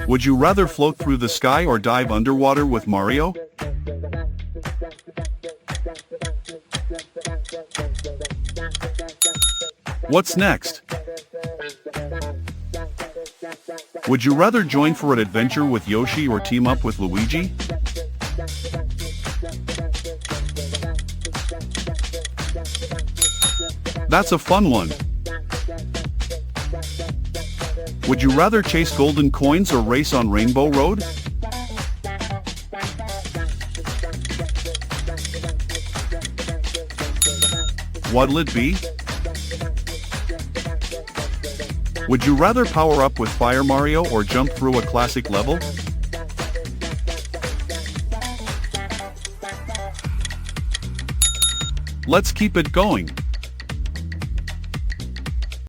Would you rather float through the sky or dive underwater with Mario? What's next? Would you rather join for an adventure with Yoshi or team up with Luigi? That's a fun one. Would you rather chase golden coins or race on Rainbow Road? What'll it be? Would you rather power up with Fire Mario or jump through a classic level? Let's keep it going.